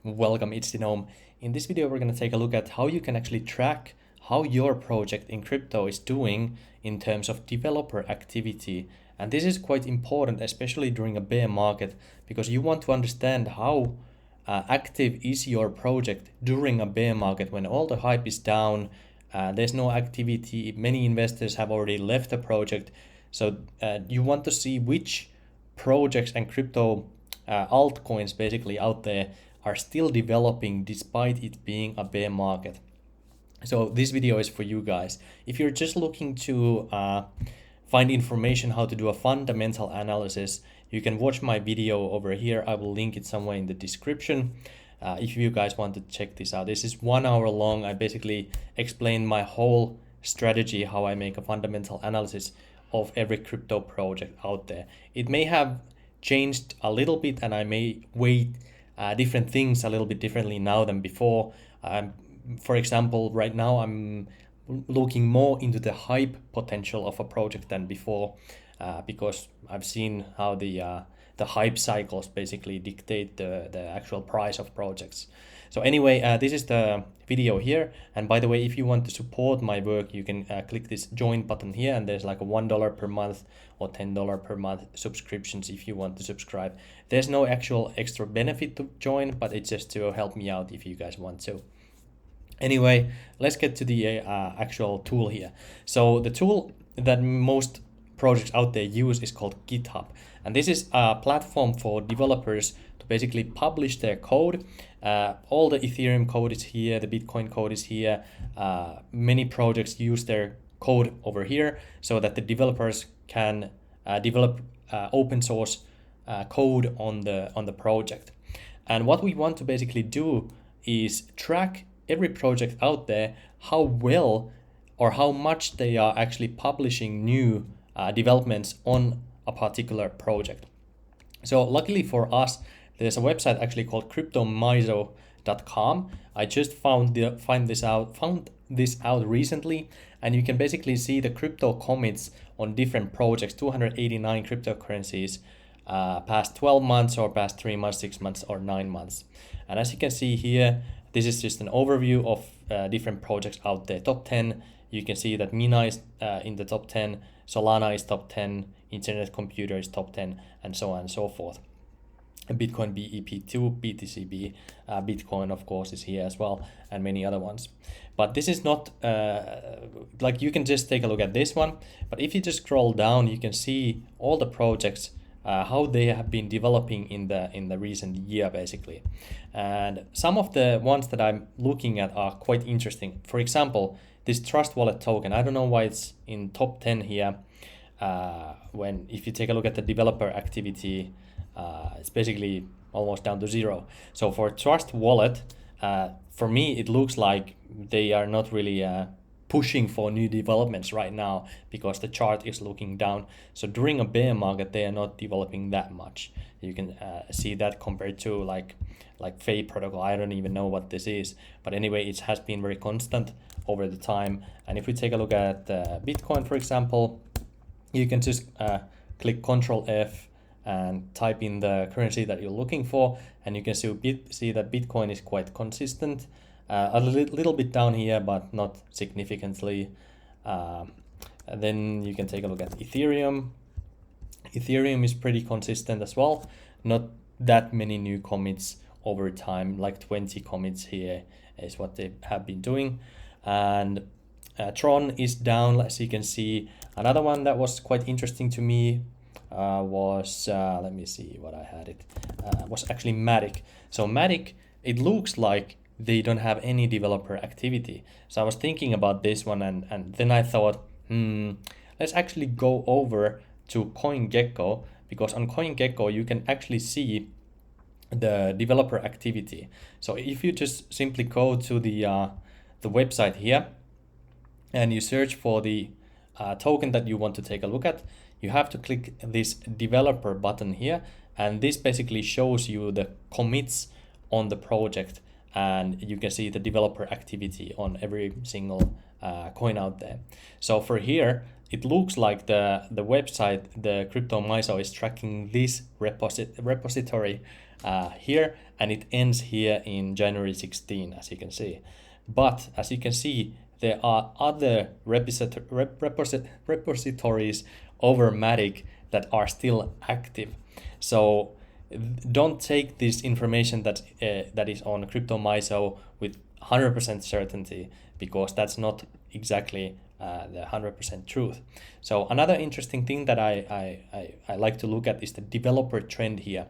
Welcome, it's Denome. In this video, we're going to take a look at how you can actually track how your project in crypto is doing in terms of developer activity. And this is quite important, especially during a bear market, because you want to understand how active is your project during a bear market when all the hype is down, there's no activity, many investors have already left the project. So you want to see which projects and crypto altcoins basically out there are still developing despite it being a bear market. So this video is for you guys. If you're just looking to find information how to do a fundamental analysis, you can watch my video over here. I will link it somewhere in the description. If you guys want to check this out, this is 1 hour long. I basically explain my whole strategy, how I make a fundamental analysis of every crypto project out there. It may have changed a little bit, and I may weight different things a little bit differently now than before. For example, right now I'm looking more into the hype potential of a project than before, because I've seen how the hype cycles basically dictate the actual price of projects. So anyway, this is the video here. And by the way, if you want to support my work, you can click this join button here, and there's like a $1 per month or $10 per month subscriptions if you want to subscribe. There's no actual extra benefit to join, but it's just to help me out if you guys want to. Anyway, let's get to the actual tool here. So the tool that most projects out there use is called GitHub. And this is a platform for developers to basically publish their code. All the Ethereum code is here, the Bitcoin code is here. Many projects use their code over here so that the developers can develop open source code on the project. And what we want to basically do is track every project out there, how well or how much they are actually publishing new developments on a particular project. So luckily for us, there's a website actually called CryptoMiso.com. I just found this out recently, and you can basically see the crypto commits on different projects, 289 cryptocurrencies, past 12 months or past 3 months, 6 months or 9 months. And as you can see here, this is just an overview of different projects out there. Top 10, you can see that Mina is in the top 10, Solana is top 10, Internet Computer is top 10, and so on and so forth. Bitcoin BEP2, BTCB, Bitcoin of course is here as well, and many other ones. But this is not like, you can just take a look at this one, but if you just scroll down, you can see all the projects, how they have been developing in the recent year basically. And some of the ones that I'm looking at are quite interesting. For example, this Trust Wallet token, I don't know why it's in top 10 here. When if you take a look at the developer activity, it's basically almost down to zero. So for Trust Wallet, for me it looks like they are not really pushing for new developments right now, because the chart is looking down. So during a bear market, they are not developing that much. You can see that compared to like Fei protocol. I don't even know what this is, but anyway, it has been very constant over the time. And if we take a look at Bitcoin, for example, you can just click Control F and type in the currency that you're looking for, and you can see that Bitcoin is quite consistent. A little bit down here, but not significantly. Then you can take a look at Ethereum. Ethereum is pretty consistent as well. Not that many new commits over time, like 20 commits here is what they have been doing. And Tron is down, as you can see. Another one that was quite interesting to me was, let me see what I had it, was actually Matic. So Matic, it looks like they don't have any developer activity. So I was thinking about this one, and then I thought, let's actually go over to CoinGecko, because on CoinGecko you can actually see the developer activity. So if you just simply go to the website here and you search for the token that you want to take a look at, you have to click this developer button here, and this basically shows you the commits on the project, and you can see the developer activity on every single coin out there. So for here, it looks like the website, the CryptoMiso, is tracking this repository here, and it ends here in January 16, as you can see. But as you can see, there are other repositories over Matic that are still active. So don't take this information that is on CryptoMiso with 100% certainty, because that's not exactly the 100% truth. So another interesting thing that I like to look at is the developer trend here.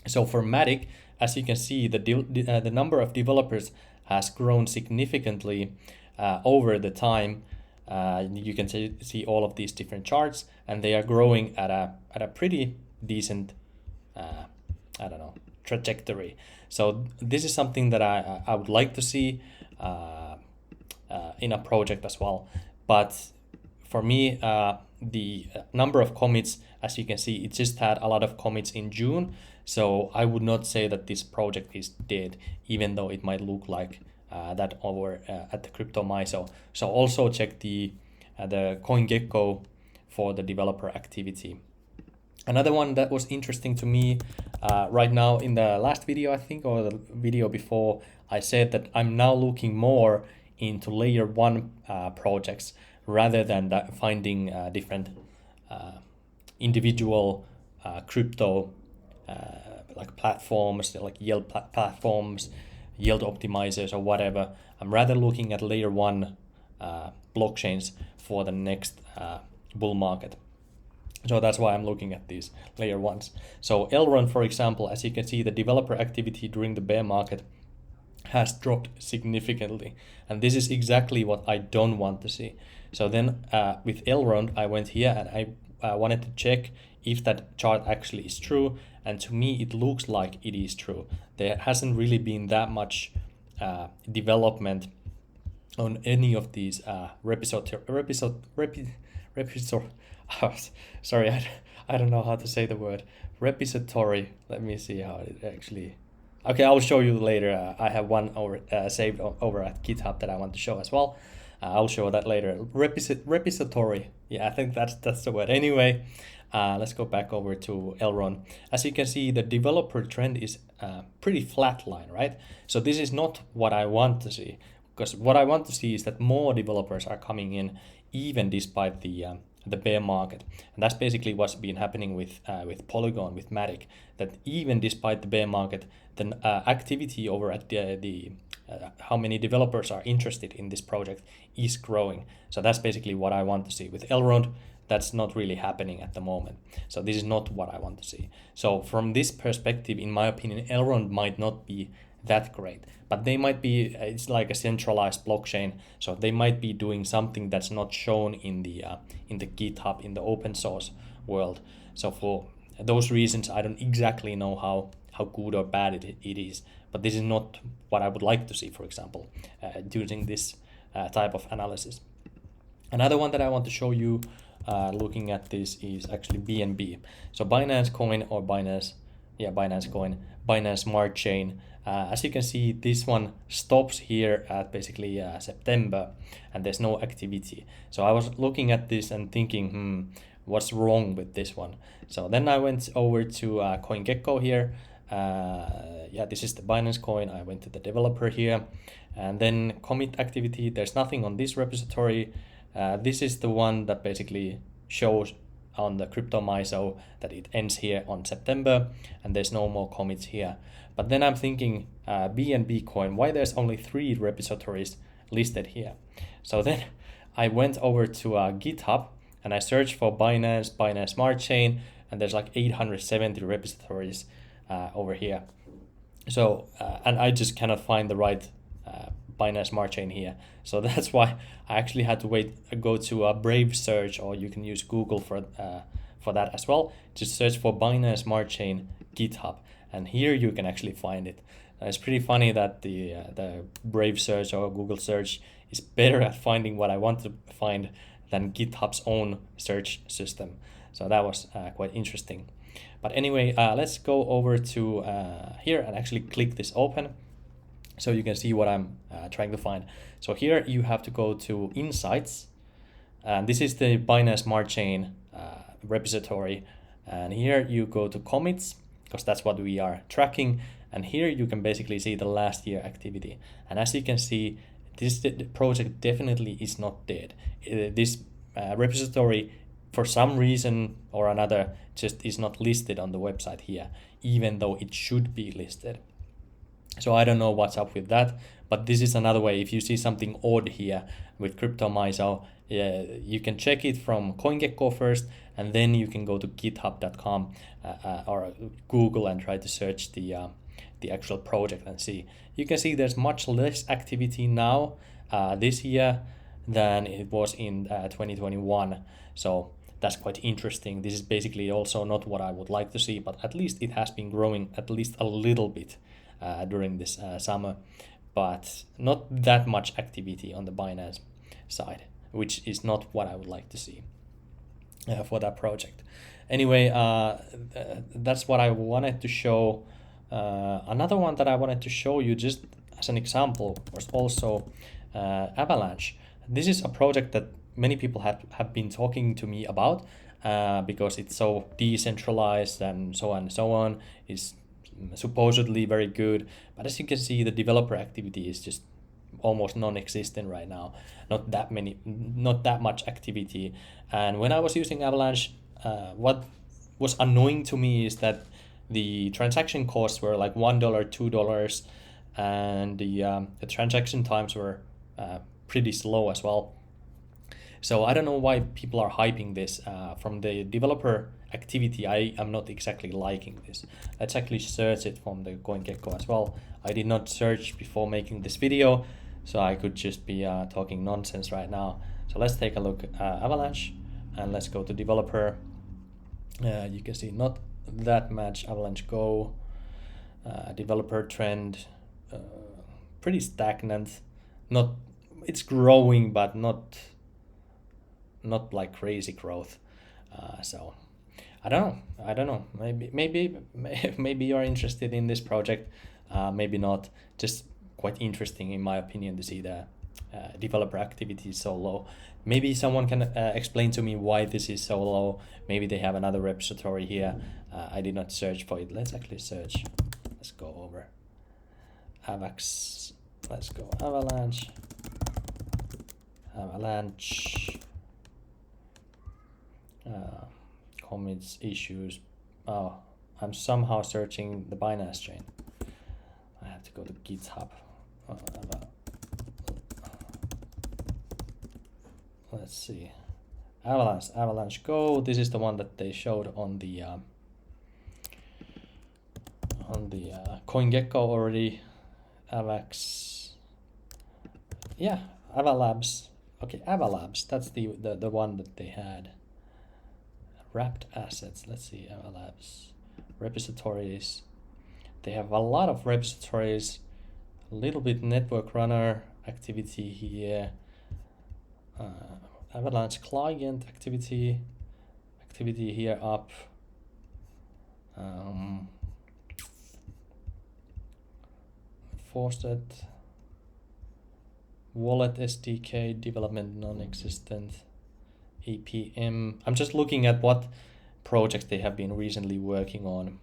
So for Matic, as you can see, the number of developers has grown significantly over the time. You can see all of these different charts, and they are growing at a pretty decent trajectory. So this is something that I would like to see in a project as well. But for me, the number of commits, as you can see, it just had a lot of commits in June. So I would not say that this project is dead, even though it might look like that over at the CryptoMiso. So also check the CoinGecko for the developer activity. Another one that was interesting to me right now, in the last video, I think, or the video before, I said that I'm now looking more into layer 1 projects rather than finding different individual crypto like platforms, like yield platforms, yield optimizers, or whatever. I'm rather looking at layer 1 blockchains for the next bull market. So that's why I'm looking at these layer 1s. So Elrond, for example, as you can see, the developer activity during the bear market has dropped significantly. And this is exactly what I don't want to see. So then with Elrond, I went here and I wanted to check if that chart actually is true. And to me, it looks like it is true. There hasn't really been that much development on any of these sorry, I don't know how to say the word repository. Let me see how it actually. Okay, I'll show you later. I have one saved over at GitHub that I want to show as well. I'll show that later. Repository. Yeah, I think that's the word. Anyway, let's go back over to Elrond. As you can see, the developer trend is pretty flat line, right? So this is not what I want to see, because what I want to see is that more developers are coming in, even despite the bear market. And that's basically what's been happening with Polygon, with Matic, that even despite the bear market, the activity over at the how many developers are interested in this project is growing. So that's basically what I want to see. With Elrond, that's not really happening at the moment. So this is not what I want to see. So from this perspective, in my opinion, Elrond might not be that great, but they might be, it's like a centralized blockchain, so they might be doing something that's not shown in the GitHub, in the open source world. So for those reasons, I don't exactly know how good or bad it is, but this is not what I would like to see, for example, using this type of analysis. Another one that I want to show you looking at this is actually BNB. So Binance Coin, or Binance Coin, Binance Smart Chain. As you can see, this one stops here at basically September, and there's no activity. So I was looking at this and thinking, what's wrong with this one? So then I went over to CoinGecko here. This is the Binance Coin. I went to the developer here, and then commit activity. There's nothing on this repository. This is the one that basically shows on the CryptoMiso that it ends here on September, and there's no more commits here. But then I'm thinking, BNB coin, why there's only 3 repositories listed here? So then I went over to GitHub and I searched for Binance Smart Chain, and there's like 870 repositories over here. So and I just cannot find the right Binance Smart Chain here. So that's why I actually had to go to a Brave search, or you can use Google for that as well. Just search for Binance Smart Chain GitHub, and here you can actually find it. It's pretty funny that the Brave search or Google search is better at finding what I want to find than GitHub's own search system. So that was quite interesting. But anyway, let's go over to here and actually click this open, so you can see what I'm trying to find. So here you have to go to Insights, And this is the Binance Smart Chain repository. And here you go to commits, because that's what we are tracking. And here you can basically see the last year activity. And as you can see, this project definitely is not dead. This repository, for some reason or another, just is not listed on the website here, even though it should be listed. So I don't know what's up with that, but this is another way. If you see something odd here with CryptoMiso, you can check it from CoinGecko first, and then you can go to github.com or Google and try to search the actual project and see. You can see there's much less activity now this year than it was in 2021. So that's quite interesting. This is basically also not what I would like to see, but at least it has been growing at least a little bit during this summer, but not that much activity on the Binance side, which is not what I would like to see for that project. Anyway, that's what I wanted to show. Another one that I wanted to show you just as an example was also Avalanche. This is a project that many people have been talking to me about because it's so decentralized and so on and so on. It's supposedly very good, but as you can see, the developer activity is just almost non-existent right now. Not that much activity. And when I was using Avalanche, what was annoying to me is that the transaction costs were like $1, $2, and the transaction times were pretty slow as well. So I don't know why people are hyping this. From the developer activity, I am not exactly liking this. Let's actually search it from the CoinGecko as well. I did not search before making this video, so I could just be talking nonsense right now. So let's take a look at Avalanche, and let's go to developer. You can see not that much Avalanche Go. Developer trend, pretty stagnant. It's growing, but not like crazy growth. So I don't know. Maybe you're interested in this project. Maybe not. Just quite interesting in my opinion to see the developer activity is so low. Maybe someone can explain to me why this is so low. Maybe they have another repository here. I did not search for it. Let's actually search. Let's go over Avax. Let's go Avalanche. Commits, issues. Oh, I'm somehow searching the Binance chain. I have to go to GitHub. Let's see. Avalanche Go. This is the one that they showed on the CoinGecko already. Avax. Yeah, Avalabs. Okay, Avalabs. That's the one that they had. Wrapped assets. Let's see, Avalabs. Repositories. They have a lot of repositories. A little bit network runner activity here. Avalanche client activity here up. Faucet. Wallet SDK development non-existent. APM. I'm just looking at what projects they have been recently working on.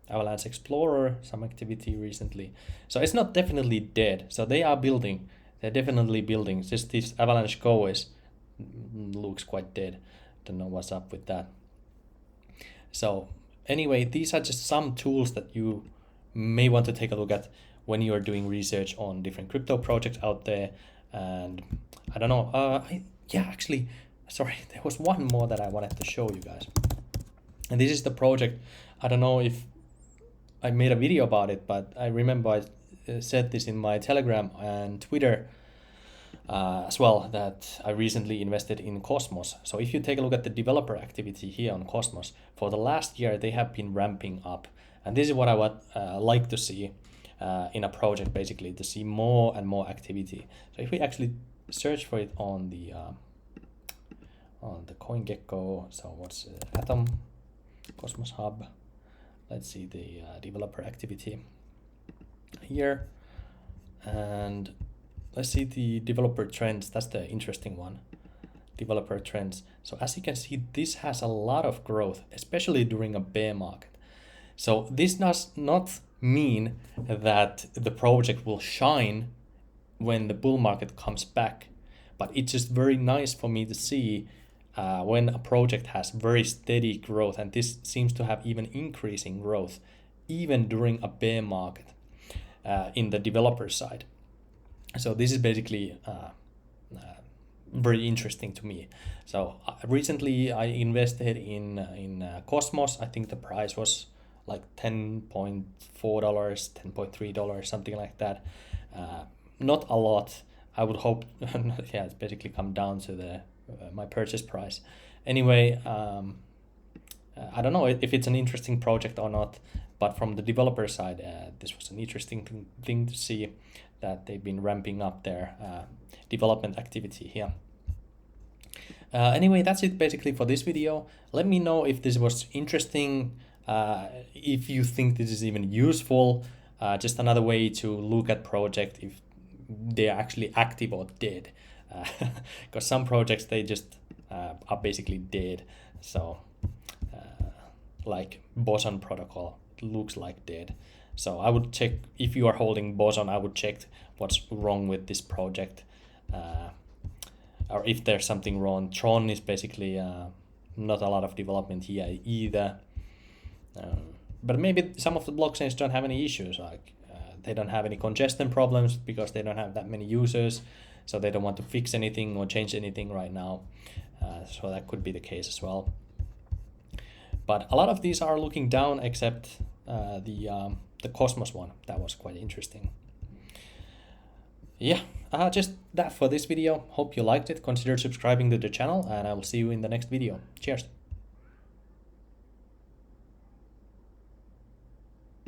Avalanche Explorer, some activity recently. So it's not definitely dead. So they are building. They're definitely building. Just this Avalanche Go looks quite dead. Don't know what's up with that. So anyway, these are just some tools that you may want to take a look at when you are doing research on different crypto projects out there. And I don't know. Actually, sorry, there was one more that I wanted to show you guys. And this is the project. I don't know if I made a video about it, but I remember I said this in my Telegram and Twitter as well, that I recently invested in Cosmos. So if you take a look at the developer activity here on Cosmos, for the last year they have been ramping up. And this is what I would like to see in a project, basically, to see more and more activity. So if we actually search for it on the CoinGecko, so what's Atom, Cosmos Hub, let's see the developer activity here, and let's see the developer trends. That's the interesting one. developer trends. So as you can see, this has a lot of growth, especially during a bear market. So this does not mean that the project will shine when the bull market comes back, but it's just very nice for me to see when a project has very steady growth, and this seems to have even increasing growth even during a bear market in the developer side. So this is basically very interesting to me. So recently I invested in Cosmos. I think the price was like $10.4, $10.3, something like that. Not a lot. I would hope, yeah, it's basically come down to the my purchase price. Anyway, I don't know if it's an interesting project or not, but from the developer side, this was an interesting thing to see that they've been ramping up their development activity here. Anyway, that's it basically for this video. Let me know if this was interesting, if you think this is even useful, just another way to look at project if they're actually active or dead. Because some projects, they just are basically dead. So like Boson protocol looks like dead. So I would check, if you are holding Boson, I would check what's wrong with this project, or if there's something wrong. Tron is basically not a lot of development here either, but maybe some of the blockchains don't have any issues, like they don't have any congestion problems because they don't have that many users, so they don't want to fix anything or change anything right now. So that could be the case as well. But a lot of these are looking down, except the Cosmos one. That was quite interesting. Yeah, just that for this video. Hope you liked it. Consider subscribing to the channel, and I will see you in the next video. Cheers.